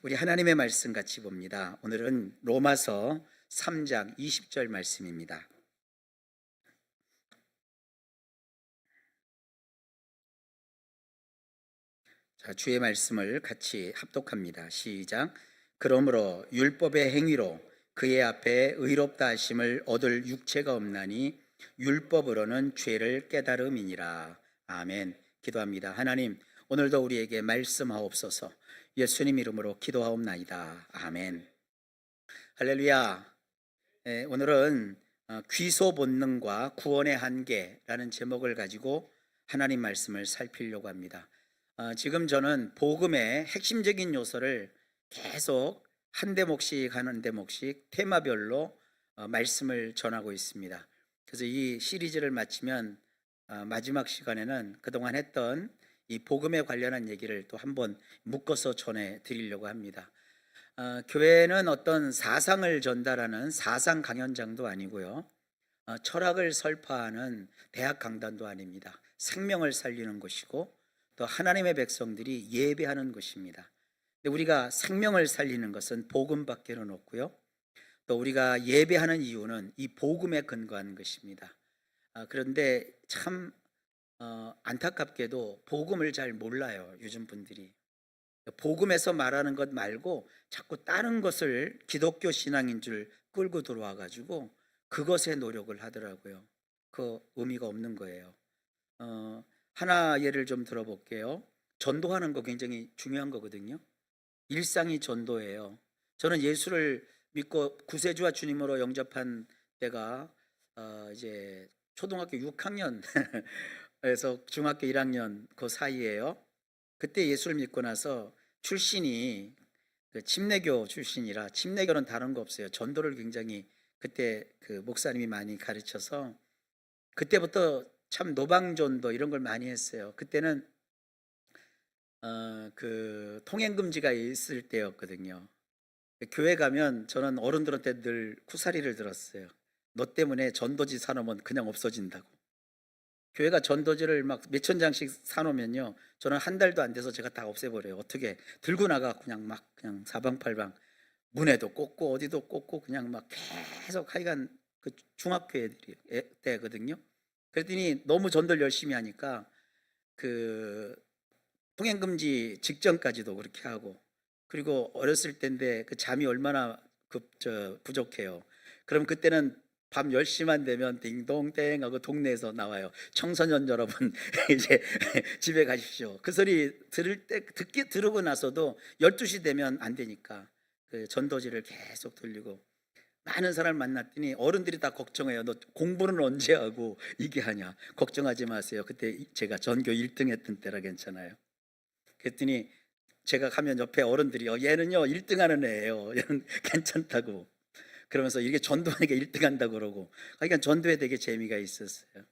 우리 하나님의 말씀 같이 봅니다. 오늘은 로마서 3장 20절 말씀입니다. 자, 주의 말씀을 같이 합독합니다. 시작. 그러므로 율법의 행위로 그의 앞에 의롭다 하심을 얻을 육체가 없나니 율법으로는 죄를 깨달음이니라. 아멘. 기도합니다. 하나님, 오늘도 우리에게 말씀하옵소서. 예수님 이름으로 기도하옵나이다. 아멘. 할렐루야. 오늘은 귀소 본능과 구원의 한계라는 제목을 가지고 하나님 말씀을 살피려고 합니다. 지금 저는 복음의 핵심적인 요소를 계속 한 대목씩 하는 대목씩 테마별로 말씀을 전하고 있습니다. 그래서 이 시리즈를 마치면 마지막 시간에는 그동안 했던 이 복음에 관련한 얘기를 또 한번 묶어서 전해 드리려고 합니다. 교회는 어떤 사상을 전달하는 사상 강연장도 아니고요, 철학을 설파하는 대학 강단도 아닙니다. 생명을 살리는 곳이고 또 하나님의 백성들이 예배하는 곳입니다. 근데 우리가 생명을 살리는 것은 복음밖에는 없고요, 또 우리가 예배하는 이유는 이 복음에 근거한 것입니다. 그런데 참 안타깝게도 복음을 잘 몰라요, 요즘 분들이. 복음에서 말하는 것 말고 자꾸 다른 것을 기독교 신앙인 줄 끌고 들어와 가지고 그것에 노력을 하더라고요. 그 의미가 없는 거예요. 하나 예를 좀 들어볼게요. 전도하는 거 굉장히 중요한 거거든요. 일상이 전도예요. 저는 예수를 믿고 구세주와 주님으로 영접한 때가 이제 초등학교 6학년 에서 중학교 1학년 그 사이에요. 그때 예수를 믿고 나서 출신이 그 침례교 출신이라, 침례교는 다른 거 없어요. 전도를 굉장히 그때 그 목사님이 많이 가르쳐서 그때부터 참 노방전도 이런 걸 많이 했어요. 그때는 그 통행금지가 있을 때였거든요. 교회 가면 저는 어른들한테 늘 쿠사리를 들었어요. 너 때문에 전도지 사놓으면 그냥 없어진다고. 교회가 전도지를 막 몇천 장씩 사놓으면요, 저는 한 달도 안 돼서 제가 다 없애버려요. 어떻게 들고 나가 그냥 막 그냥 사방팔방 문에도 꽂고 어디도 꽂고 그냥 막 계속 하여간 그 중학교 애들이 때거든요. 그랬더니 너무 전도를 열심히 하니까 그 통행금지 직전까지도 그렇게 하고, 그리고 어렸을 때인데 그 잠이 얼마나 부족해요. 그럼 그때는 밤 10시만 되면 딩동댕 하고 동네에서 나와요. 청소년 여러분 이제 집에 가십시오. 그 소리 들을 때 들으고 나서도 12시 되면 안 되니까 그 전도지를 계속 돌리고, 많은 사람을 만났더니 어른들이 다 걱정해요. 너 공부는 언제 하고 이게 하냐. 걱정하지 마세요. 그때 제가 전교 1등 했던 때라 괜찮아요. 그랬더니 제가 가면 옆에 어른들이 얘는요 1등 하는 애예요. 얘는 괜찮다고. 그러면서 이게 전도하니까 1등 한다고 그러고, 그러니까 전도에 되게 재미가 있었어요.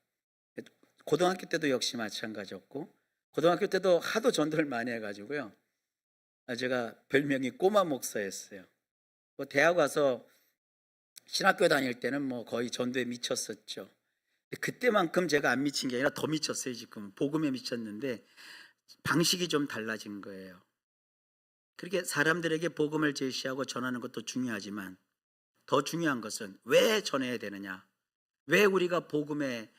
고등학교 때도 역시 마찬가지였고, 고등학교 때도 하도 전도를 많이 해가지고요, 제가 별명이 꼬마 목사였어요. 뭐 대학 와서 신학교 다닐 때는 뭐 거의 전도에 미쳤었죠. 그때만큼 제가 안 미친 게 아니라 더 미쳤어요. 지금 복음에 미쳤는데 방식이 좀 달라진 거예요. 그렇게 사람들에게 복음을 제시하고 전하는 것도 중요하지만 더 중요한 것은 왜 전해야 되느냐, 왜 우리가 복음에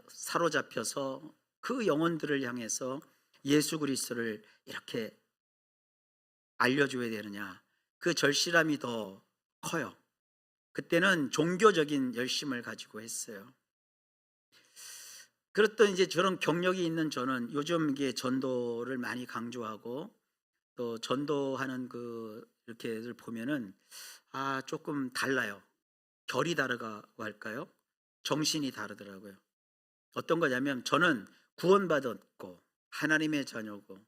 사로잡혀서 그 영혼들을 향해서 예수 그리스도를 이렇게 알려줘야 되느냐, 그 절실함이 더 커요. 그때는 종교적인 열심을 가지고 했어요. 그랬던 이제 저런 경력이 있는 저는 요즘 이게 전도를 많이 강조하고 또 전도하는 그 이렇게를 보면은 조금 달라요. 결이 다르다고 할까요? 정신이 다르더라고요. 어떤 거냐면 저는 구원받았고 하나님의 자녀고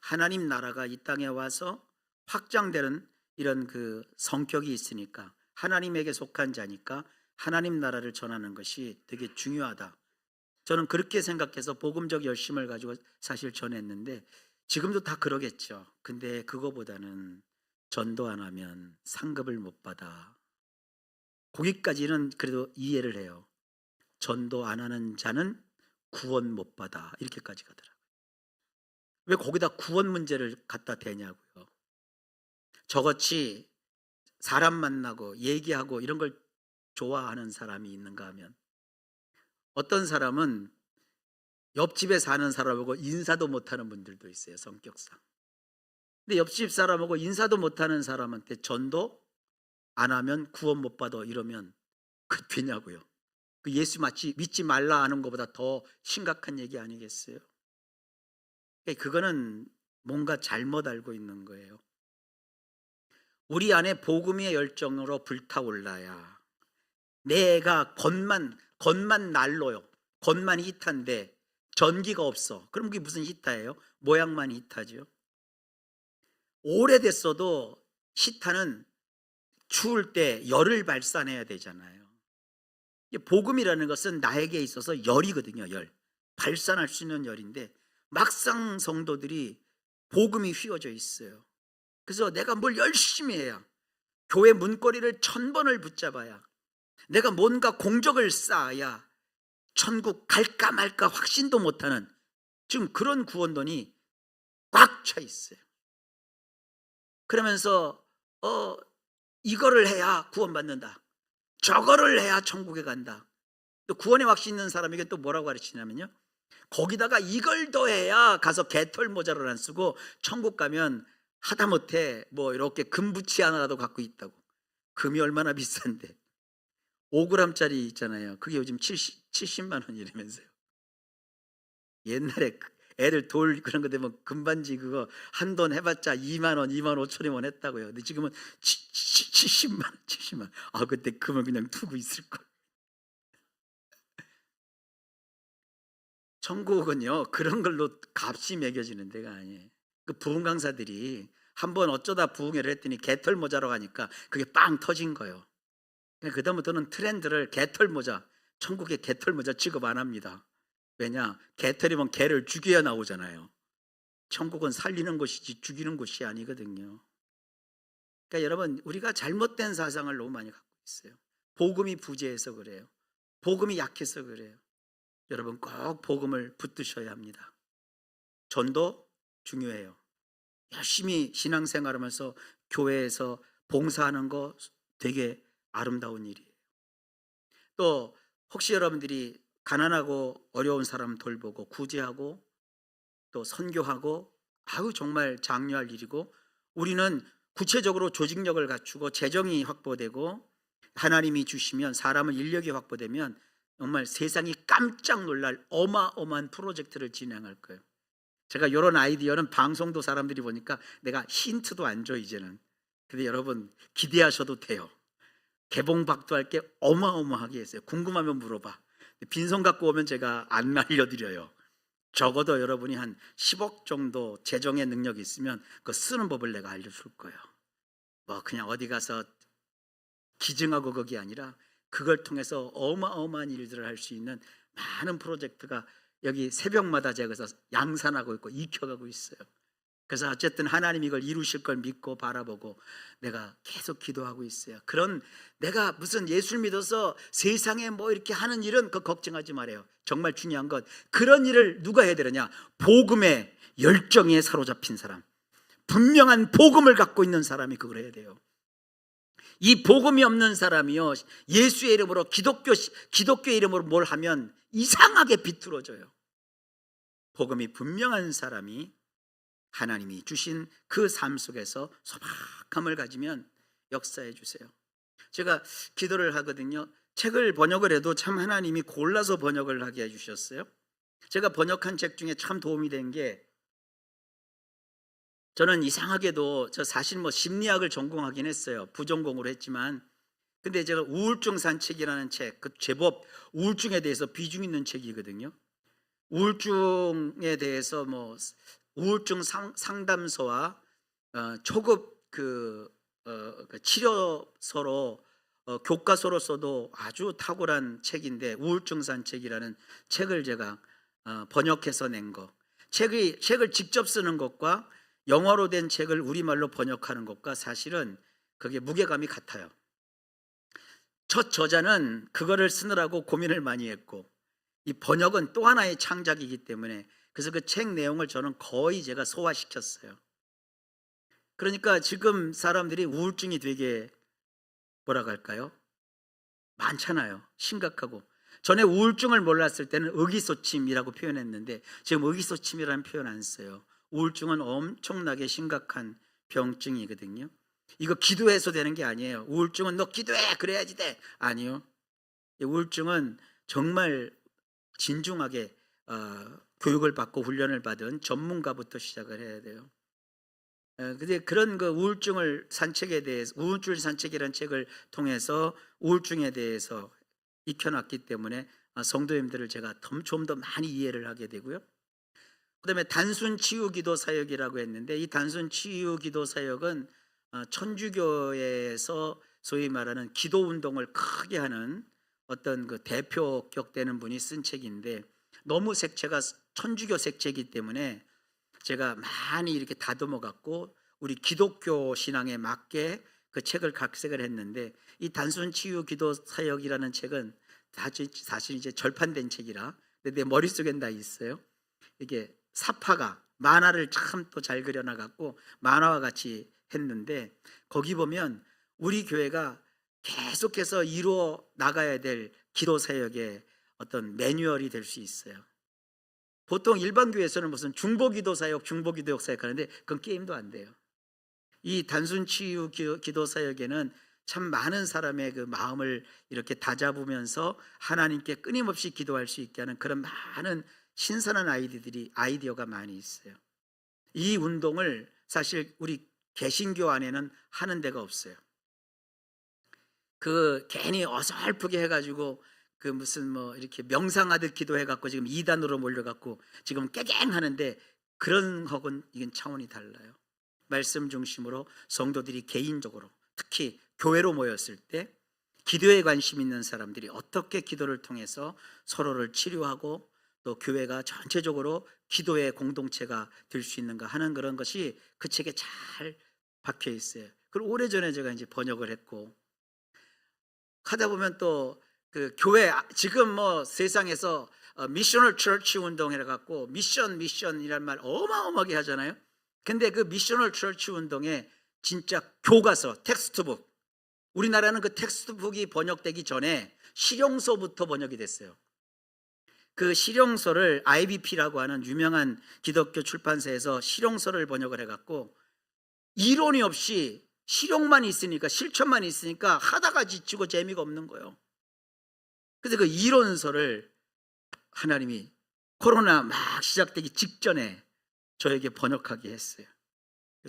하나님 나라가 이 땅에 와서 확장되는 이런 그 성격이 있으니까, 하나님에게 속한 자니까 하나님 나라를 전하는 것이 되게 중요하다. 저는 그렇게 생각해서 복음적 열심을 가지고 사실 전했는데, 지금도 다 그러겠죠. 근데 그거보다는 전도 안 하면 상급을 못 받아. 거기까지는 그래도 이해를 해요. 전도 안 하는 자는 구원 못 받아. 이렇게까지 가더라고요. 왜 거기다 구원 문제를 갖다 대냐고요. 저같이 사람 만나고 얘기하고 이런 걸 좋아하는 사람이 있는가 하면, 어떤 사람은 옆집에 사는 사람하고 인사도 못하는 분들도 있어요, 성격상. 근데 옆집 사람하고 인사도 못하는 사람한테 전도 안 하면 구원 못 받아 이러면 그 되냐고요. 그 예수 믿지 말라 하는 것보다 더 심각한 얘기 아니겠어요? 그거는 뭔가 잘못 알고 있는 거예요. 우리 안에 복음의 열정으로 불타올라야, 내가 겉만 난로요. 겉만 히타인데 전기가 없어. 그럼 그게 무슨 히타예요? 모양만 히타죠. 오래됐어도 히타는 추울 때 열을 발산해야 되잖아요. 복음이라는 것은 나에게 있어서 열이거든요. 열. 발산할 수 있는 열인데 막상 성도들이 복음이 휘어져 있어요. 그래서 내가 뭘 열심히 해야, 교회 문고리를 1000번을 붙잡아야, 내가 뭔가 공적을 쌓아야 천국 갈까 말까 확신도 못하는 지금 그런 구원론이 꽉 차 있어요. 그러면서 이거를 해야 구원받는다, 저거를 해야 천국에 간다. 또 구원의 확신 있는 사람에게 또 뭐라고 가르치냐면요, 거기다가 이걸 더해야 가서 개털 모자를 안 쓰고 천국 가면 하다못해 뭐 이렇게 금부치 하나라도 갖고 있다고. 금이 얼마나 비싼데 5g짜리 있잖아요. 그게 요즘 70만 원이라면서요. 옛날에 애들 돌 그런 거 되면 금반지 그거 한돈 해봤자 2만 원, 2만 5천원 했다고요. 근데 지금은 70만 원, 70만 원. 아, 그때 금을 그냥 두고 있을 걸. 천국은요 그런 걸로 값이 매겨지는 데가 아니에요. 그 부흥 강사들이 한번 어쩌다 부흥회를 했더니 개털 모자로 가니까 그게 빵 터진 거예요. 그다음부터는 트렌드를 개털 모자, 천국에 개털 모자 취급 안 합니다. 왜냐? 개털이면 개를 죽여야 나오잖아요. 천국은 살리는 곳이지 죽이는 곳이 아니거든요. 그러니까 여러분, 우리가 잘못된 사상을 너무 많이 갖고 있어요. 복음이 부재해서 그래요. 복음이 약해서 그래요. 여러분 꼭 복음을 붙드셔야 합니다. 전도 중요해요. 열심히 신앙생활하면서 교회에서 봉사하는 거 되게 아름다운 일이에요. 또 혹시 여러분들이 가난하고 어려운 사람 돌보고 구제하고 또 선교하고, 아유 정말 장려할 일이고, 우리는 구체적으로 조직력을 갖추고 재정이 확보되고 하나님이 주시면 사람은 인력이 확보되면 정말 세상이 깜짝 놀랄 어마어마한 프로젝트를 진행할 거예요. 제가 이런 아이디어는 방송도 사람들이 보니까 내가 힌트도 안 줘 이제는. 근데 여러분 기대하셔도 돼요. 개봉박도 할 게 어마어마하게 있어요. 궁금하면 물어봐. 빈손 갖고 오면 제가 안 알려드려요. 적어도 여러분이 한 10억 정도 재정의 능력이 있으면 그 쓰는 법을 내가 알려줄 거예요. 뭐 그냥 어디 가서 기증하고 거기 아니라 그걸 통해서 어마어마한 일들을 할 수 있는 많은 프로젝트가 여기 새벽마다 제가 그래서 양산하고 있고 익혀가고 있어요. 그래서 어쨌든 하나님이 이걸 이루실 걸 믿고 바라보고 내가 계속 기도하고 있어요. 그런, 내가 무슨 예수를 믿어서 세상에 뭐 이렇게 하는 일은 그거 걱정하지 말아요. 정말 중요한 건 그런 일을 누가 해야 되느냐? 복음의 열정에 사로잡힌 사람, 분명한 복음을 갖고 있는 사람이 그걸 해야 돼요. 이 복음이 없는 사람이요, 예수의 이름으로 기독교의 이름으로 뭘 하면 이상하게 비뚤어져요. 복음이 분명한 사람이 하나님이 주신 그 삶 속에서 소박함을 가지면 역사해 주세요. 제가 기도를 하거든요. 책을 번역을 해도 참 하나님이 골라서 번역을 하게 해주셨어요. 제가 번역한 책 중에 참 도움이 된 게, 저는 이상하게도 저 사실 뭐 심리학을 전공하긴 했어요. 부전공으로 했지만. 근데 제가 우울증 산책이라는 책, 그 제법 우울증에 대해서 비중 있는 책이거든요. 우울증에 대해서 뭐 우울증 상담소와 초급 그 치료서로 교과서로서도 아주 탁월한 책인데, 우울증 산책이라는 책을 제가 번역해서 낸 거. 책을 직접 쓰는 것과 영어로 된 책을 우리말로 번역하는 것과 사실은 그게 무게감이 같아요. 첫 저자는 그거를 쓰느라고 고민을 많이 했고, 이 번역은 또 하나의 창작이기 때문에, 그래서 그 책 내용을 저는 거의 제가 소화시켰어요. 그러니까 지금 사람들이 우울증이 되게 뭐라 할까요? 많잖아요. 심각하고. 전에 우울증을 몰랐을 때는 의기소침이라고 표현했는데 지금 의기소침이라는 표현 안 써요. 우울증은 엄청나게 심각한 병증이거든요. 이거 기도해서 되는 게 아니에요. 우울증은 너 기도해 그래야지 돼. 아니요. 우울증은 정말 진중하게 교육을 받고 훈련을 받은 전문가부터 시작을 해야 돼요. 근데 그런 그 우울증을 산책에 대해서 우울증 산책이라는 책을 통해서 우울증에 대해서 익혀놨기 때문에 성도님들을 제가 좀 더 많이 이해를 하게 되고요. 그다음에 단순 치유 기도 사역이라고 했는데 이 단순 치유 기도 사역은 천주교에서 소위 말하는 기도 운동을 크게 하는 어떤 그 대표격 되는 분이 쓴 책인데 너무 색채가 천주교 색채이기 때문에 제가 많이 이렇게 다듬어 갖고 우리 기독교 신앙에 맞게 그 책을 각색을 했는데 이 단순 치유 기도 사역이라는 책은 사실 이제 절판된 책이라 근데 내 머릿속엔 다 있어요. 이게 사파가 만화를 참 또 잘 그려놔 갖고 만화와 같이 했는데 거기 보면 우리 교회가 계속해서 이루어 나가야 될 기도 사역의 어떤 매뉴얼이 될 수 있어요. 보통 일반 교회에서는 무슨 중보기도 사역, 중보기도역 사역 하는데 그건 게임도 안 돼요. 이 단순 치유 기도 사역에는 참 많은 사람의 그 마음을 이렇게 다잡으면서 하나님께 끊임없이 기도할 수 있게 하는 그런 많은 신선한 아이디어가 많이 있어요. 이 운동을 사실 우리 개신교 안에는 하는 데가 없어요. 그 괜히 어설프게 해가지고 그 무슨 뭐 이렇게 명상하듯 기도해갖고 지금 2단으로 몰려갖고 지금 깨갱하는데 그런 혹은 이건 차원이 달라요. 말씀 중심으로 성도들이 개인적으로 특히 교회로 모였을 때 기도에 관심 있는 사람들이 어떻게 기도를 통해서 서로를 치료하고 또 교회가 전체적으로 기도의 공동체가 될 수 있는가 하는 그런 것이 그 책에 잘 박혀 있어요. 그리고 오래전에 제가 이제 번역을 했고 하다 보면 또 그 교회 지금 뭐 세상에서 미셔널 처치 운동이라 갖고 미션이란 말 어마어마하게 하잖아요. 근데 그 미셔널 처치 운동에 진짜 교과서 텍스트북 우리나라는 그 텍스트북이 번역되기 전에 실용서부터 번역이 됐어요. 그 실용서를 IBP라고 하는 유명한 기독교 출판사에서 실용서를 번역을 해갖고 이론이 없이 실용만 있으니까 실천만 있으니까 하다가 지치고 재미가 없는 거예요. 그래서 그 이론서를 하나님이 코로나 막 시작되기 직전에 저에게 번역하게 했어요.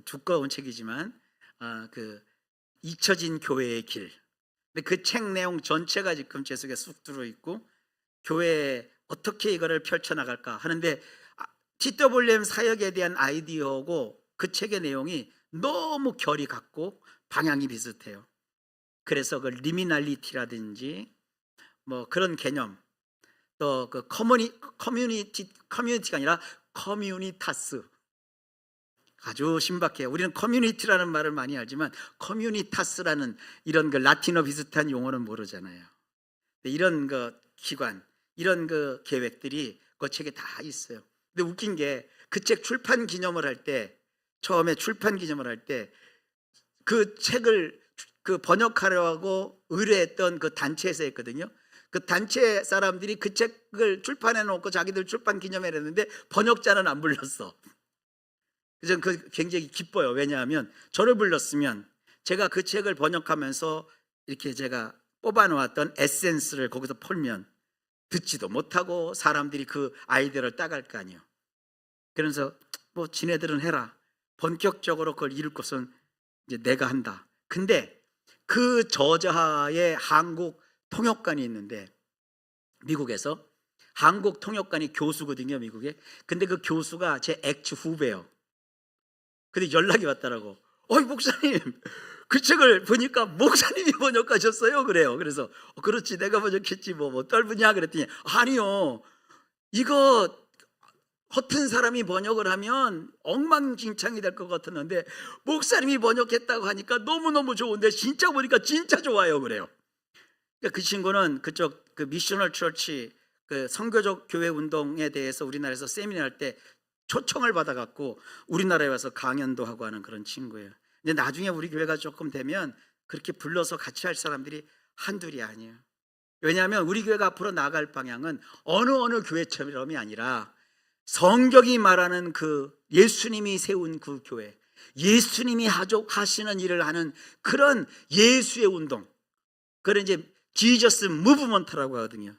두꺼운 책이지만 그 잊혀진 교회의 길. 근데 그 책 내용 전체가 지금 제 속에 쑥 들어 있고 교회에 어떻게 이거를 펼쳐나갈까 하는데 TWM 사역에 대한 아이디어고 그 책의 내용이 너무 결이 같고 방향이 비슷해요. 그래서 그 리미날리티라든지 뭐 그런 개념 또 그 커뮤니티가 아니라 커뮤니타스 아주 신박해요. 우리는 커뮤니티라는 말을 많이 알지만 커뮤니타스라는 이런 그 라틴어 비슷한 용어는 모르잖아요. 이런 그 기관 이런 그 계획들이 그 책에 다 있어요. 근데 웃긴 게 그 책 출판 기념을 할 때 처음에 출판 기념을 할 때 그 책을 그 번역하려고 의뢰했던 그 단체에서 했거든요. 그 단체 사람들이 그 책을 출판해 놓고 자기들 출판 기념회를 했는데 번역자는 안 불렀어. 그래서 그 굉장히 기뻐요. 왜냐하면 저를 불렀으면 제가 그 책을 번역하면서 이렇게 제가 뽑아놓았던 에센스를 거기서 풀면 듣지도 못하고 사람들이 그 아이디어를 따갈 거 아니에요. 그래서 뭐 지네들은 해라. 본격적으로 그걸 이룰 것은 이제 내가 한다. 근데 그 저자의 한국 통역관이 있는데 미국에서 한국 통역관이 교수거든요, 미국에. 근데 그 교수가 제 액추 후배예요. 근데 연락이 왔더라고. 어이 목사님, 그 책을 보니까 목사님이 번역하셨어요. 그래요. 그래서 그렇지 내가 번역했지 뭐 떨부냐 그랬더니 아니요. 이거 허튼 사람이 번역을 하면 엉망진창이 될 것 같았는데 목사님이 번역했다고 하니까 너무너무 좋은데 진짜 보니까 진짜 좋아요. 그래요. 그러니까 그 친구는 그쪽 그 미셔널 처치 그 선교적 교회 운동에 대해서 우리나라에서 세미나 할 때 초청을 받아갖고 우리나라에 와서 강연도 하고 하는 그런 친구예요. 근데 나중에 우리 교회가 조금 되면 그렇게 불러서 같이 할 사람들이 한둘이 아니에요. 왜냐하면 우리 교회가 앞으로 나아갈 방향은 어느 교회처럼이 아니라 성경이 말하는 그 예수님이 세운 그 교회, 예수님이 하시는 일을 하는 그런 예수의 운동, 그런 이제 지저스 무브먼트라고 하거든요.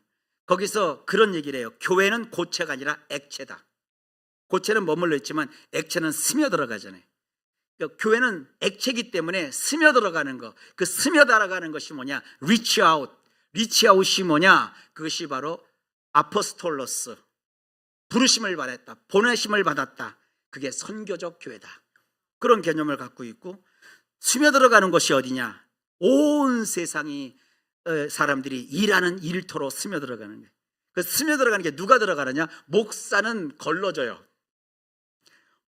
거기서 그런 얘기를 해요. 교회는 고체가 아니라 액체다. 고체는 머물러 있지만 액체는 스며들어가잖아요. 그러니까 교회는 액체이기 때문에 스며들어가는 거, 그 스며들어가는 것이 뭐냐? 리치 아웃. 리치 아웃이 뭐냐? 그것이 바로 아포스톨로스, 부르심을 받았다, 보내심을 받았다. 그게 선교적 교회다. 그런 개념을 갖고 있고, 스며들어가는 것이 어디냐? 온 세상이 사람들이 일하는 일터로 스며들어가는 거예요. 그 스며들어가는 게 누가 들어가느냐? 목사는 걸러져요.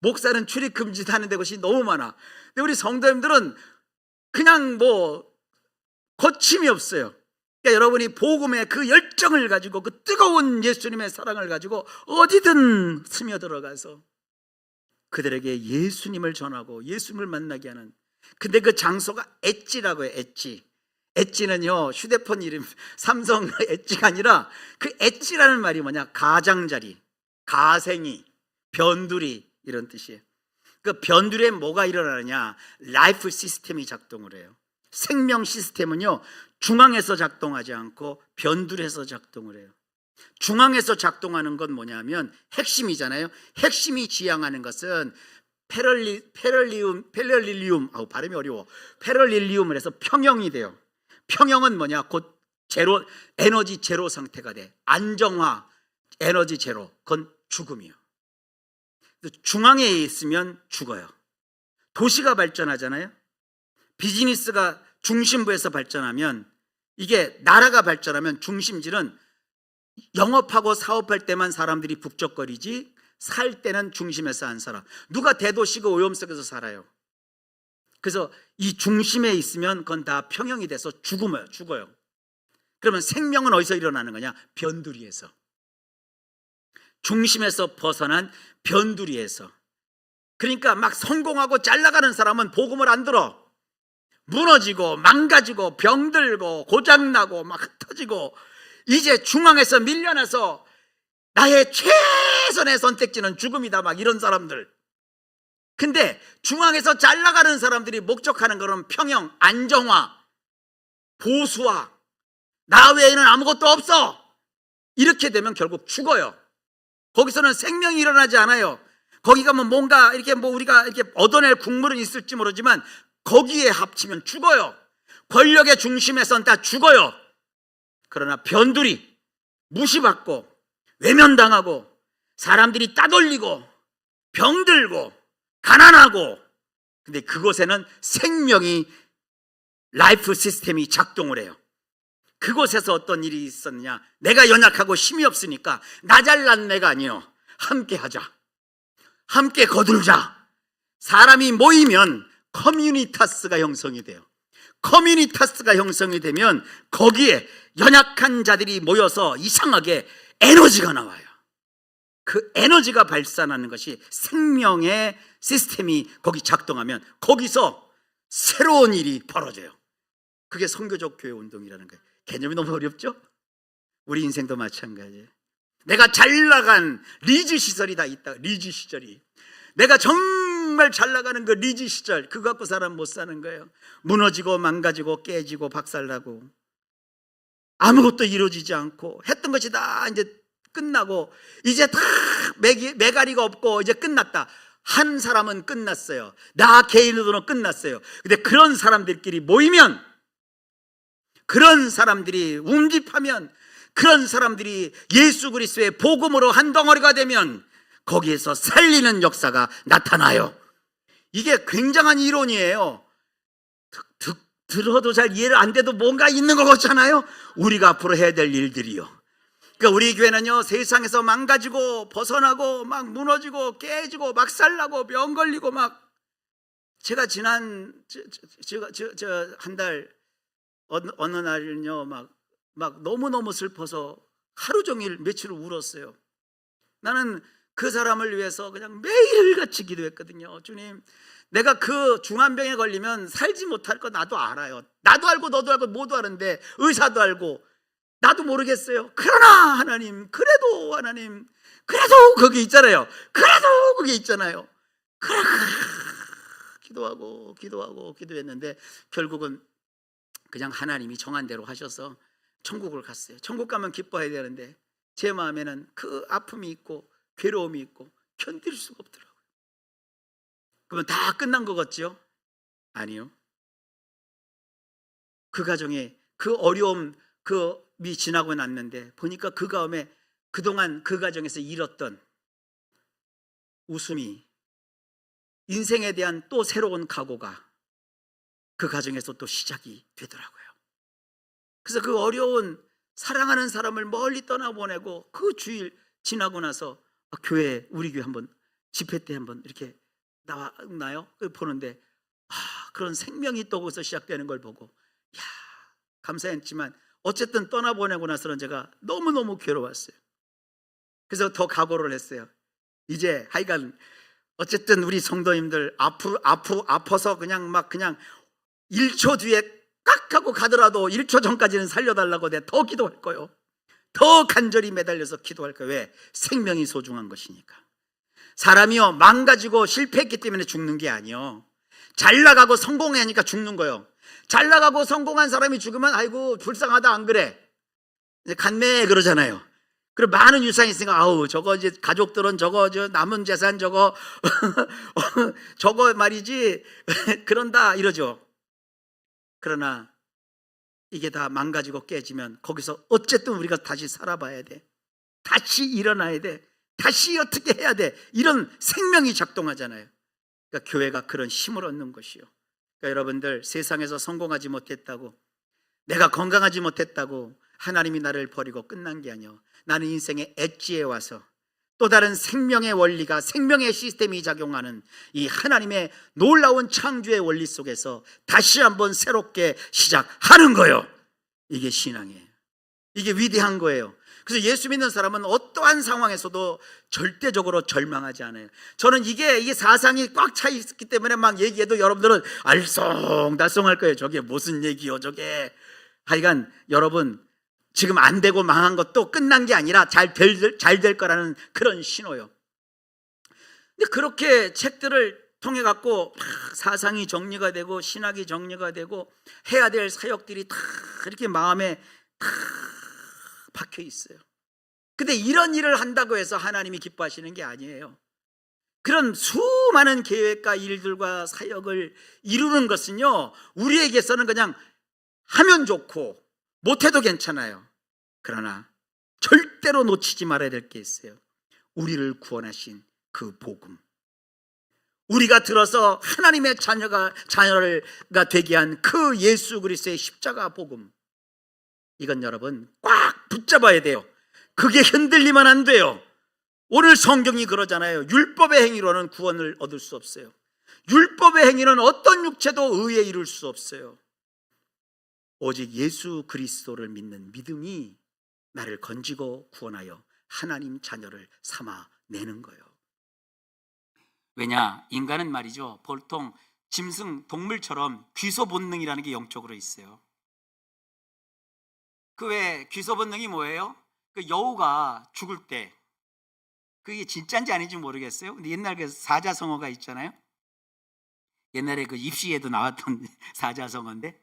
목사는 출입 금지하는 데 것이 너무 많아. 근데 우리 성도님들은 그냥 뭐 거침이 없어요. 그러니까 여러분이 복음의 그 열정을 가지고, 그 뜨거운 예수님의 사랑을 가지고 어디든 스며들어가서 그들에게 예수님을 전하고 예수님을 만나게 하는. 근데 그 장소가 엣지라고 해요. 엣지. 엣지는요, 휴대폰 이름 삼성 엣지가 아니라, 그 엣지라는 말이 뭐냐? 가장자리, 가생이, 변두리, 이런 뜻이에요. 그 변두리에 뭐가 일어나느냐? 라이프 시스템이 작동을 해요. 생명 시스템은요, 중앙에서 작동하지 않고 변두리에서 작동을 해요. 중앙에서 작동하는 건 뭐냐면 핵심이잖아요. 핵심이 지향하는 것은 페럴릴리움, 발음이 어려워. 페럴릴리움을 해서 평형이 돼요. 평형은 뭐냐? 곧 제로, 에너지 제로 상태가 돼. 안정화, 에너지 제로. 그건 죽음이에요. 중앙에 있으면 죽어요. 도시가 발전하잖아요. 비즈니스가 중심부에서 발전하면, 이게 나라가 발전하면 중심지는 영업하고 사업할 때만 사람들이 북적거리지, 살 때는 중심에서 안 살아. 누가 대도시고 오염 속에서 살아요. 그래서 이 중심에 있으면 그건 다 평형이 돼서 죽어요. 그러면 생명은 어디서 일어나는 거냐? 변두리에서. 중심에서 벗어난 변두리에서. 그러니까 막 성공하고 잘 나가는 사람은 복음을 안 들어. 무너지고 망가지고 병들고 고장나고 막 흩어지고, 이제 중앙에서 밀려나서 나의 최선의 선택지는 죽음이다, 막 이런 사람들. 근데 중앙에서 잘 나가는 사람들이 목적하는 것은 평형, 안정화, 보수화, 나 외에는 아무것도 없어. 이렇게 되면 결국 죽어요. 거기서는 생명이 일어나지 않아요. 거기 가면 뭔가 이렇게 우리가 이렇게 얻어낼 국물은 있을지 모르지만 거기에 합치면 죽어요. 권력의 중심에선 다 죽어요. 그러나 변두리, 무시받고 외면당하고 사람들이 따돌리고 병들고 가난하고, 근데 그곳에는 생명이, 라이프 시스템이 작동을 해요. 그곳에서 어떤 일이 있었느냐? 내가 연약하고 힘이 없으니까 나 잘난 내가 아니요, 함께 하자, 함께 거들자. 사람이 모이면 커뮤니타스가 형성이 돼요. 커뮤니타스가 형성이 되면 거기에 연약한 자들이 모여서 이상하게 에너지가 나와요. 그 에너지가 발산하는 것이 생명의 시스템이 거기 작동하면 거기서 새로운 일이 벌어져요. 그게 선교적 교회 운동이라는 거예요. 개념이 너무 어렵죠? 우리 인생도 마찬가지예요. 내가 잘 나간 리즈 시절이 다 있다. 리즈 시절이, 내가 정말 잘 나가는 그 리즈 시절, 그거 갖고 사람 못 사는 거예요. 무너지고 망가지고 깨지고 박살나고 아무것도 이루어지지 않고 했던 것이 다 이제 끝나고 이제 다 매가리가 없고 이제 끝났다. 한 사람은 끝났어요. 나 개인으로는 끝났어요. 근데 그런 사람들끼리 모이면, 그런 사람들이 운집하면, 그런 사람들이 예수 그리스도의 복음으로 한 덩어리가 되면 거기에서 살리는 역사가 나타나요. 이게 굉장한 이론이에요. 들어도 잘 이해를 안 돼도 뭔가 있는 것 같잖아요. 우리가 앞으로 해야 될 일들이요. 그러니까 우리 교회는요, 세상에서 망가지고 벗어나고 막 무너지고 깨지고 막살나고 병 걸리고 막, 제가 지난 한 달 어느 날은요 막 너무너무 슬퍼서 하루 종일 며칠을 울었어요. 나는 그 사람을 위해서 그냥 매일같이 기도했거든요. 주님, 내가 그 중환병에 걸리면 살지 못할 거 나도 알아요. 나도 알고 너도 알고 모두 아는데, 의사도 알고 나도 모르겠어요. 그러나 하나님, 그래도 하나님, 그래도 거기 있잖아요. 그래도 거기 있잖아요. 그래, 기도하고 기도했는데 결국은 그냥 하나님이 정한 대로 하셔서 천국을 갔어요. 천국 가면 기뻐해야 되는데 제 마음에는 그 아픔이 있고 괴로움이 있고 견딜 수가 없더라고요. 그러면 다 끝난 것 같죠? 아니요. 그 가정에 그 어려움 그미 지나고 났는데 보니까 그 가운데 그동안 그 가정에서 잃었던 웃음이, 인생에 대한 또 새로운 각오가 그 가정에서 또 시작이 되더라고요. 그래서 그 어려운 사랑하는 사람을 멀리 떠나보내고 그 주일 지나고 나서 교회, 우리 교회 한번 집회 때 한번 이렇게 나와나요? 보는데 그런 생명이 또 거기서 시작되는 걸 보고 감사했지만 어쨌든 떠나보내고 나서는 제가 너무너무 괴로웠어요. 그래서 더 각오를 했어요. 이제 하여간 어쨌든 우리 성도님들 아파서 그냥 1초 뒤에 깍 하고 가더라도 1초 전까지는 살려달라고 내가 더 기도할 거예요. 더 간절히 매달려서 기도할 거예요. 왜? 생명이 소중한 것이니까. 사람이요, 망가지고 실패했기 때문에 죽는 게 아니요, 잘 나가고 성공하니까 죽는 거예요. 잘 나가고 성공한 사람이 죽으면 아이고 불쌍하다, 안 그래? 간매 그러잖아요. 그리고 많은 유산이 있으니까 저거 이제 가족들은 저거 남은 재산 저거 저거 말이지 그런다 이러죠. 그러나 이게 다 망가지고 깨지면 거기서 어쨌든 우리가 다시 살아봐야 돼. 다시 일어나야 돼. 다시 어떻게 해야 돼. 이런 생명이 작동하잖아요. 그러니까 교회가 그런 힘을 얻는 것이요. 그러니까 여러분들, 세상에서 성공하지 못했다고, 내가 건강하지 못했다고 하나님이 나를 버리고 끝난 게 아니요, 나는 인생의 엣지에 와서 또 다른 생명의 원리가, 생명의 시스템이 작용하는 이 하나님의 놀라운 창조의 원리 속에서 다시 한번 새롭게 시작하는 거예요. 이게 신앙이에요. 이게 위대한 거예요. 그래서 예수 믿는 사람은 어떠한 상황에서도 절대적으로 절망하지 않아요. 저는 이게 사상이 꽉 차 있기 때문에 막 얘기해도 여러분들은 알쏭달쏭할 거예요. 저게 무슨 얘기요 저게. 하여간 여러분, 지금 안 되고 망한 것도 끝난 게 아니라 잘 될 거라는 그런 신호요. 근데 그렇게 책들을 통해 갖고 사상이 정리가 되고 신학이 정리가 되고 해야 될 사역들이 다 이렇게 마음에 다 박혀 있어요. 근데 이런 일을 한다고 해서 하나님이 기뻐하시는 게 아니에요. 그런 수많은 계획과 일들과 사역을 이루는 것은요, 우리에게서는 그냥 하면 좋고 못해도 괜찮아요. 그러나 절대로 놓치지 말아야 될 게 있어요. 우리를 구원하신 그 복음, 우리가 들어서 하나님의 자녀가 되게 한 그 예수 그리스도의 십자가 복음, 이건 여러분 꽉 붙잡아야 돼요. 그게 흔들리면 안 돼요. 오늘 성경이 그러잖아요. 율법의 행위로는 구원을 얻을 수 없어요. 율법의 행위는 어떤 육체도 의에 이룰 수 없어요. 오직 예수 그리스도를 믿는 믿음이 나를 건지고 구원하여 하나님 자녀를 삼아내는 거예요. 왜냐, 인간은 말이죠, 보통 짐승, 동물처럼 귀소 본능이라는 게 영적으로 있어요. 그 외 귀소 본능이 뭐예요? 그 여우가 죽을 때, 그게 진짜인지 아닌지 모르겠어요. 근데 옛날 그 사자성어가 있잖아요. 옛날에 그 입시에도 나왔던 사자성어인데,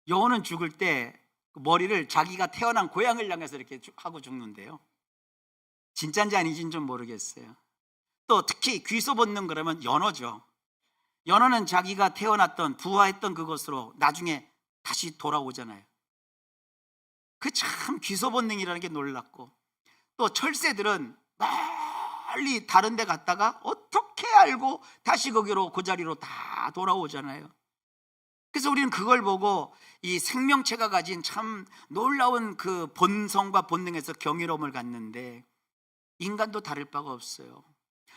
여우는 죽을 때 머리를 자기가 태어난 고향을 향해서 이렇게 하고 죽는데요. 진짜인지 아닌지는 좀 모르겠어요. 또 특히 귀소 본능 그러면 연어죠. 연어는 자기가 태어났던 부화했던 그곳으로 나중에 다시 돌아오잖아요. 그 참 귀소 본능이라는 게 놀랍고, 또 철새들은 멀리 다른 데 갔다가 어떻게 알고 다시 거기로, 그 자리로 다 돌아오잖아요. 그래서 우리는 그걸 보고 이 생명체가 가진 참 놀라운 그 본성과 본능에서 경이로움을 갖는데, 인간도 다를 바가 없어요.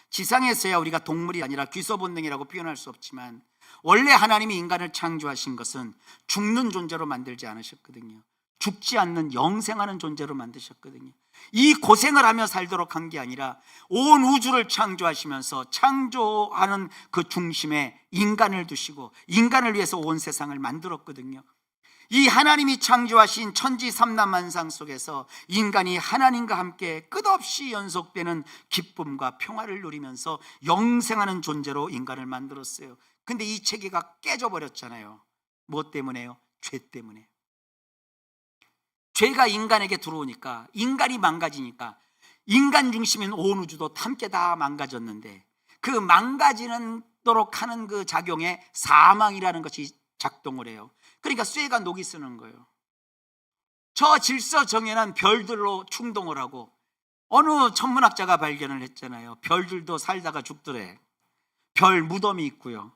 지상에서야 우리가 동물이 아니라 귀소 본능이라고 표현할 수 없지만, 원래 하나님이 인간을 창조하신 것은 죽는 존재로 만들지 않으셨거든요. 죽지 않는 영생하는 존재로 만드셨거든요. 이 고생을 하며 살도록 한 게 아니라 온 우주를 창조하시면서 창조하는 그 중심에 인간을 두시고 인간을 위해서 온 세상을 만들었거든요. 이 하나님이 창조하신 천지 삼라만상 속에서 인간이 하나님과 함께 끝없이 연속되는 기쁨과 평화를 누리면서 영생하는 존재로 인간을 만들었어요. 근데 이 체계가 깨져버렸잖아요. 무엇 때문에요? 죄 때문에. 죄가 인간에게 들어오니까, 인간이 망가지니까 인간 중심인 온 우주도 함께 다 망가졌는데, 그 망가지도록 하는 그 작용에 사망이라는 것이 작동을 해요. 그러니까 쇠가 녹이 쓰는 거예요. 저 질서 정연한 별들로 충동을 하고, 어느 천문학자가 발견을 했잖아요. 별들도 살다가 죽더래. 별 무덤이 있고요.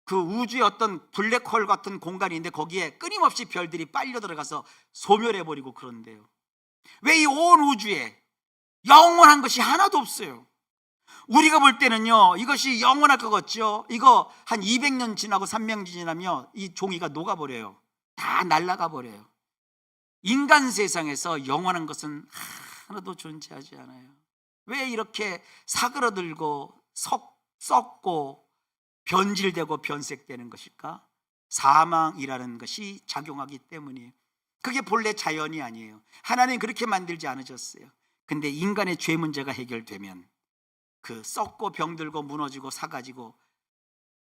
그 우주의 어떤 블랙홀 같은 공간이 있는데 거기에 끊임없이 별들이 빨려 들어가서 소멸해버리고 그런데요. 왜 이 온 우주에 영원한 것이 하나도 없어요. 우리가 볼 때는요, 이것이 영원할 것 같죠. 이거 한 200년 지나고 300년 지나면 이 종이가 녹아버려요. 다 날아가 버려요. 인간 세상에서 영원한 것은 하나도 존재하지 않아요. 왜 이렇게 사그러들고 썩고 변질되고 변색되는 것일까? 사망이라는 것이 작용하기 때문이에요. 그게 본래 자연이 아니에요. 하나님 그렇게 만들지 않으셨어요. 근데 인간의 죄 문제가 해결되면 그 썩고 병들고 무너지고 사가지고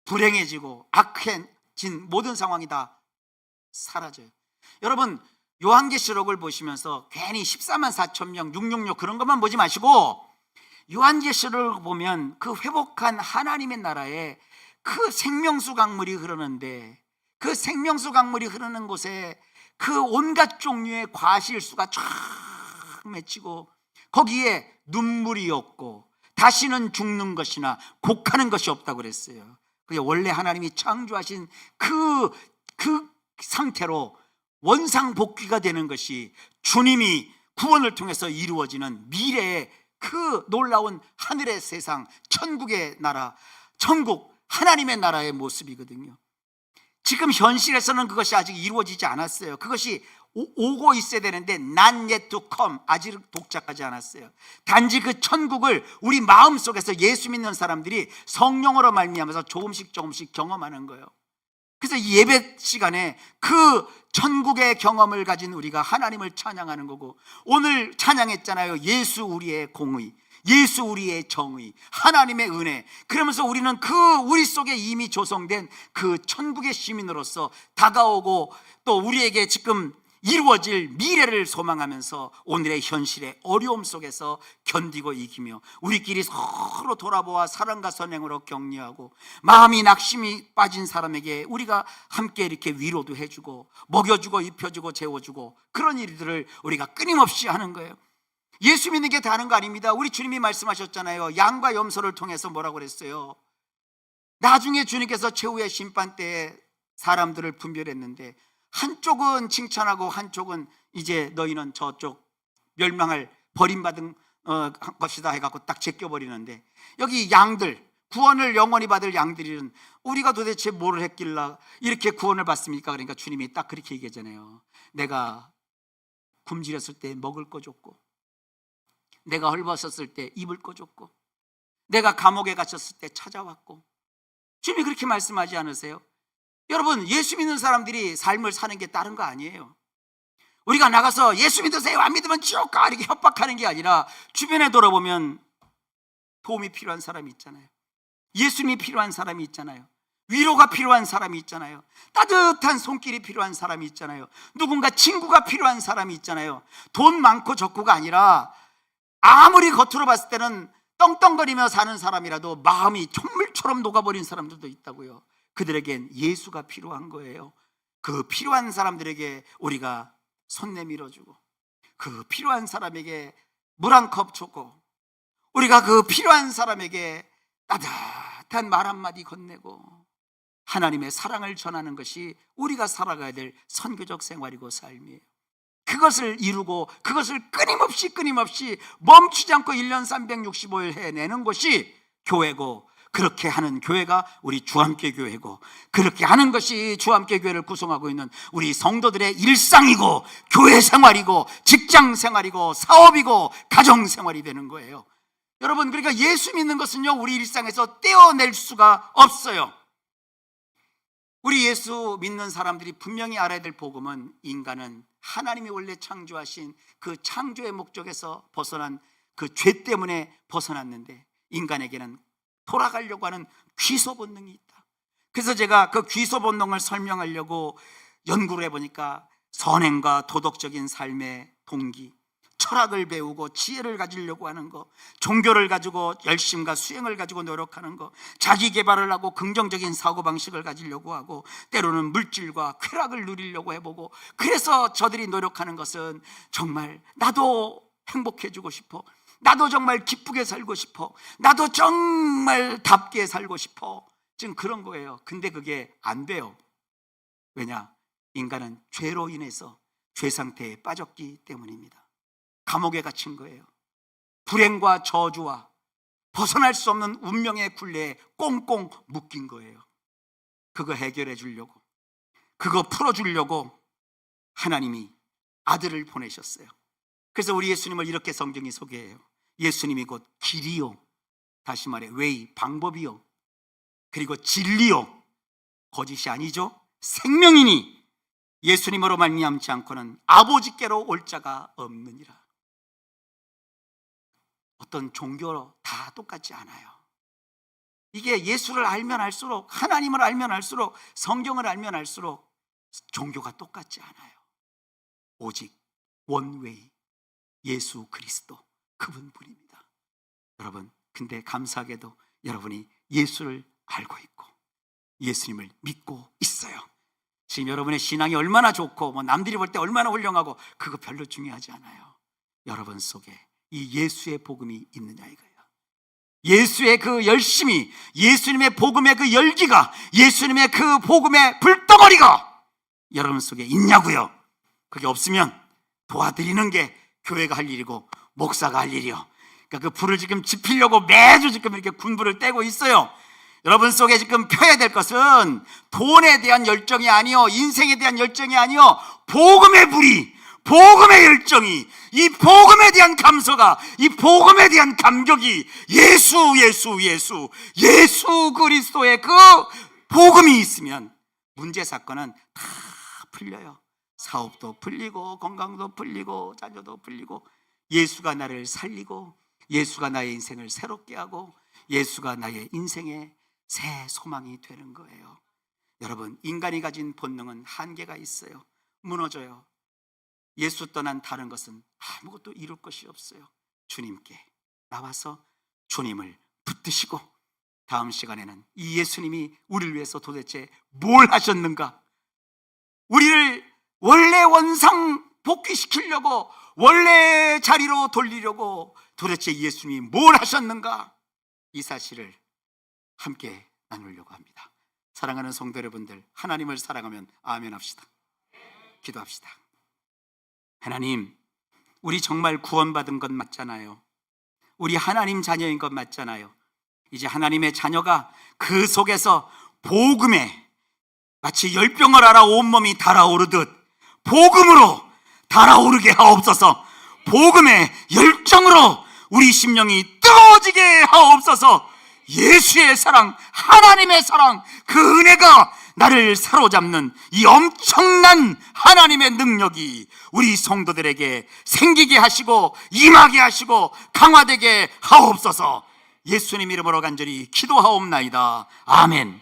불행해지고 악해진 모든 상황이 다 사라져요. 여러분, 요한계시록을 보시면서 괜히 14만 4천 명 666 그런 것만 보지 마시고 요한계시록을 보면 그 회복한 하나님의 나라에 그 생명수 강물이 흐르는데, 그 생명수 강물이 흐르는 곳에 그 온갖 종류의 과실수가 쫙 맺히고 거기에 눈물이 없고 다시는 죽는 것이나 곡하는 것이 없다고 그랬어요. 그게 원래 하나님이 창조하신 그 상태로 원상복귀가 되는 것이 주님이 구원을 통해서 이루어지는 미래의 그 놀라운 하늘의 세상, 천국의 나라, 천국 하나님의 나라의 모습이거든요. 지금 현실에서는 그것이 아직 이루어지지 않았어요. 그것이 오고 있어야 되는데 not yet to come, 아직 도착하지 않았어요. 단지 그 천국을 우리 마음속에서 예수 믿는 사람들이 성령으로 말미암아서 조금씩 경험하는 거예요. 그래서 이 예배 시간에 그 천국의 경험을 가진 우리가 하나님을 찬양하는 거고, 오늘 찬양했잖아요. 예수 우리의 공의, 예수 우리의 정의, 하나님의 은혜. 그러면서 우리는 그 우리 속에 이미 조성된 그 천국의 시민으로서 다가오고 또 우리에게 지금 이루어질 미래를 소망하면서 오늘의 현실의 어려움 속에서 견디고 이기며 우리끼리 서로 돌아보아 사랑과 선행으로 격려하고 마음이 낙심이 빠진 사람에게 우리가 함께 이렇게 위로도 해주고 먹여주고 입혀주고 재워주고 그런 일들을 우리가 끊임없이 하는 거예요. 예수 믿는 게 다른 거 아닙니다. 우리 주님이 말씀하셨잖아요. 양과 염소를 통해서 뭐라고 그랬어요? 나중에 주님께서 최후의 심판 때에 사람들을 분별했는데 한쪽은 칭찬하고 한쪽은 이제 너희는 저쪽 멸망할 버림받은 것이다 해갖고 딱 제껴버리는데, 여기 양들, 구원을 영원히 받을 양들은 우리가 도대체 뭘 했길래 이렇게 구원을 받습니까? 그러니까 주님이 딱 그렇게 얘기하잖아요. 내가 굶주렸을 때 먹을 거 줬고, 내가 헐벗었을 때 입을 거 줬고, 내가 감옥에 갇혔을 때 찾아왔고. 주님이 그렇게 말씀하지 않으세요? 여러분, 예수 믿는 사람들이 삶을 사는 게 다른 거 아니에요. 우리가 나가서 예수 믿으세요, 안 믿으면 지옥 가, 이렇게 협박하는 게 아니라 주변에 돌아보면 도움이 필요한 사람이 있잖아요. 예수님이 필요한 사람이 있잖아요. 위로가 필요한 사람이 있잖아요. 따뜻한 손길이 필요한 사람이 있잖아요. 누군가 친구가 필요한 사람이 있잖아요. 돈 많고 적고가 아니라 아무리 겉으로 봤을 때는 떵떵거리며 사는 사람이라도 마음이 촛물처럼 녹아버린 사람들도 있다고요. 그들에겐 예수가 필요한 거예요. 그 필요한 사람들에게 우리가 손 내밀어주고, 그 필요한 사람에게 물 한 컵 주고, 우리가 그 필요한 사람에게 따뜻한 말 한마디 건네고 하나님의 사랑을 전하는 것이 우리가 살아가야 될 선교적 생활이고 삶이에요. 그것을 이루고 그것을 끊임없이 멈추지 않고 1년 365일 해내는 것이 교회고, 그렇게 하는 교회가 우리 주함께 교회고, 그렇게 하는 것이 주함께 교회를 구성하고 있는 우리 성도들의 일상이고, 교회 생활이고, 직장 생활이고, 사업이고, 가정 생활이 되는 거예요. 여러분, 그러니까 예수 믿는 것은요, 우리 일상에서 떼어낼 수가 없어요. 우리 예수 믿는 사람들이 분명히 알아야 될 복음은, 인간은 하나님이 원래 창조하신 그 창조의 목적에서 벗어난 그 죄 때문에 벗어났는데, 인간에게는 돌아가려고 하는 귀소 본능이 있다. 그래서 제가 그 귀소 본능을 설명하려고 연구를 해보니까, 선행과 도덕적인 삶의 동기, 철학을 배우고 지혜를 가지려고 하는 거, 종교를 가지고 열심과 수행을 가지고 노력하는 거, 자기 개발을 하고 긍정적인 사고방식을 가지려고 하고, 때로는 물질과 쾌락을 누리려고 해보고, 그래서 저들이 노력하는 것은 정말 나도 행복해지고 싶어, 나도 정말 기쁘게 살고 싶어, 나도 정말 답게 살고 싶어, 지금 그런 거예요. 근데 그게 안 돼요. 왜냐? 인간은 죄로 인해서 죄 상태에 빠졌기 때문입니다. 감옥에 갇힌 거예요. 불행과 저주와 벗어날 수 없는 운명의 굴레에 꽁꽁 묶인 거예요. 그거 해결해 주려고, 그거 풀어 주려고 하나님이 아들을 보내셨어요. 그래서 우리 예수님을 이렇게 성경이 소개해요. 예수님이 곧 길이요, 다시 말해 웨이, 방법이요, 그리고 진리요, 거짓이 아니죠, 생명이니 예수님으로 말미암지 않고는 아버지께로 올 자가 없느니라. 어떤 종교 다 똑같지 않아요. 이게 예수를 알면 알수록, 하나님을 알면 알수록, 성경을 알면 알수록 종교가 똑같지 않아요. 오직 원웨이, 예수 그리스도, 그분뿐입니다. 여러분, 근데 감사하게도 여러분이 예수를 알고 있고 예수님을 믿고 있어요. 지금 여러분의 신앙이 얼마나 좋고 남들이 볼 때 얼마나 훌륭하고, 그거 별로 중요하지 않아요. 여러분 속에 이 예수의 복음이 있느냐 이거예요. 예수의 그 열심이, 예수님의 복음의 그 열기가, 예수님의 그 복음의 불덩어리가 여러분 속에 있냐고요. 그게 없으면 도와드리는 게 교회가 할 일이고 목사가 할 일이요. 그러니까 그 불을 지금 지피려고 매주 지금 이렇게 군불을 떼고 있어요. 여러분 속에 지금 펴야 될 것은 돈에 대한 열정이 아니요, 인생에 대한 열정이 아니요, 복음의 불이, 복음의 열정이, 이 복음에 대한 감사가, 이 복음에 대한 감격이 예수 그리스도의 그 복음이 있으면 문제 사건은 다 풀려요. 사업도 풀리고, 건강도 풀리고, 자녀도 풀리고, 예수가 나를 살리고, 예수가 나의 인생을 새롭게 하고, 예수가 나의 인생의 새 소망이 되는 거예요. 여러분, 인간이 가진 본능은 한계가 있어요. 무너져요. 예수 떠난 다른 것은 아무것도 이룰 것이 없어요. 주님께 나와서 주님을 붙드시고, 다음 시간에는 이 예수님이 우리를 위해서 도대체 뭘 하셨는가, 우리를 원래 원상 복귀시키려고, 원래 자리로 돌리려고 도대체 예수님이 뭘 하셨는가, 이 사실을 함께 나누려고 합니다. 사랑하는 성도 여러분들, 하나님을 사랑하면 아멘 합시다. 기도합시다. 하나님, 우리 정말 구원받은 것 맞잖아요. 우리 하나님 자녀인 것 맞잖아요. 이제 하나님의 자녀가 그 속에서 복음에 마치 열병을 알아 온몸이 달아오르듯 복음으로 달아오르게 하옵소서. 복음의 열정으로 우리 심령이 뜨거워지게 하옵소서. 예수의 사랑, 하나님의 사랑, 그 은혜가 나를 사로잡는 이 엄청난 하나님의 능력이 우리 성도들에게 생기게 하시고, 임하게 하시고, 강화되게 하옵소서. 예수님 이름으로 간절히 기도하옵나이다. 아멘.